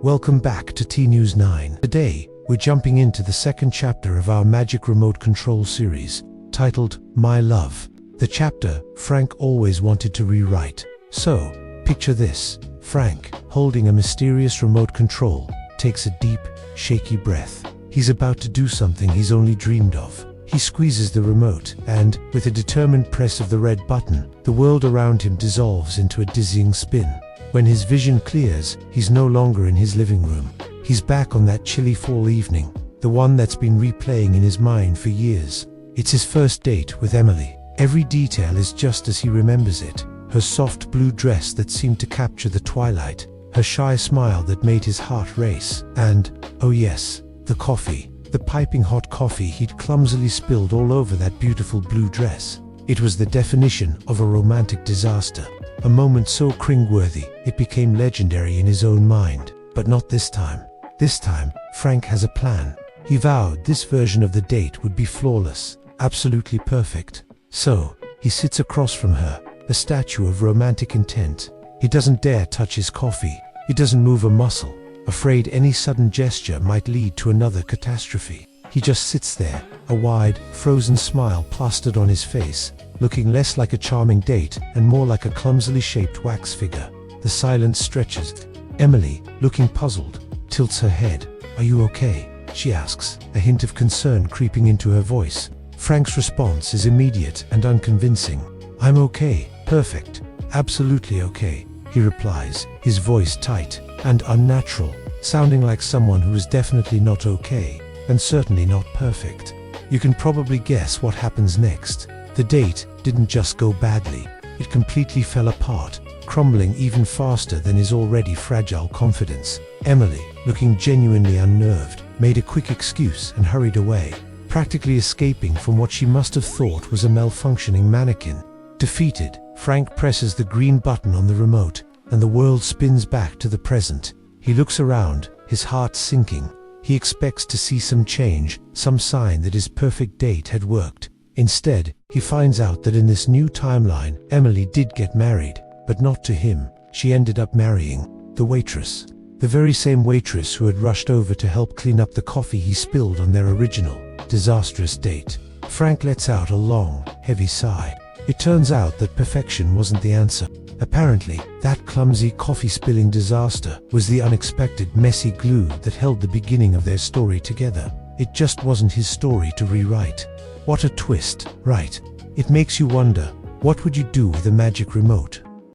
Welcome back to T-News 9. Today, we're jumping into the second chapter of our Magic Remote Control series, titled My Love. The chapter Frank always wanted to rewrite. So, picture this. Frank, holding a mysterious remote control, takes a deep, shaky breath. He's about to do something he's only dreamed of. He squeezes the remote, and, with a determined press of the red button, the world around him dissolves into a dizzying spin. When his vision clears, he's no longer in his living room. He's back on that chilly fall evening, the one that's been replaying in his mind for years. It's his first date with Emily. Every detail is just as he remembers it. Her soft blue dress that seemed to capture the twilight, her shy smile that made his heart race, and, oh yes, the coffee. The piping hot coffee he'd clumsily spilled all over that beautiful blue dress. It was the definition of a romantic disaster. A moment so cringeworthy, it became legendary in his own mind. But not this time. This time, Frank has a plan. He vowed this version of the date would be flawless, absolutely perfect. So, he sits across from her, a statue of romantic intent. He doesn't dare touch his coffee. He doesn't move a muscle, afraid any sudden gesture might lead to another catastrophe. He just sits there, a wide, frozen smile plastered on his face, looking less like a charming date and more like a clumsily shaped wax figure. The silence stretches. Emily, looking puzzled, tilts her head. "Are you okay?" she asks, a hint of concern creeping into her voice. Frank's response is immediate and unconvincing. "I'm okay, perfect, absolutely okay," he replies, his voice tight and unnatural, sounding like someone who is definitely not okay, and certainly not perfect. You can probably guess what happens next. The date didn't just go badly, it completely fell apart, crumbling even faster than his already fragile confidence. Emily, looking genuinely unnerved, made a quick excuse and hurried away, practically escaping from what she must have thought was a malfunctioning mannequin. Defeated, Frank presses the green button on the remote, and the world spins back to the present. He looks around, his heart sinking. He expects to see some change, some sign that his perfect date had worked. Instead, he finds out that in this new timeline, Emily did get married, but not to him. She ended up marrying the waitress. The very same waitress who had rushed over to help clean up the coffee he spilled on their original, disastrous date. Frank lets out a long, heavy sigh. It turns out that perfection wasn't the answer. Apparently, that clumsy coffee-spilling disaster was the unexpected messy glue that held the beginning of their story together. It just wasn't his story to rewrite. What a twist, right? It makes you wonder, what would you do with a magic remote?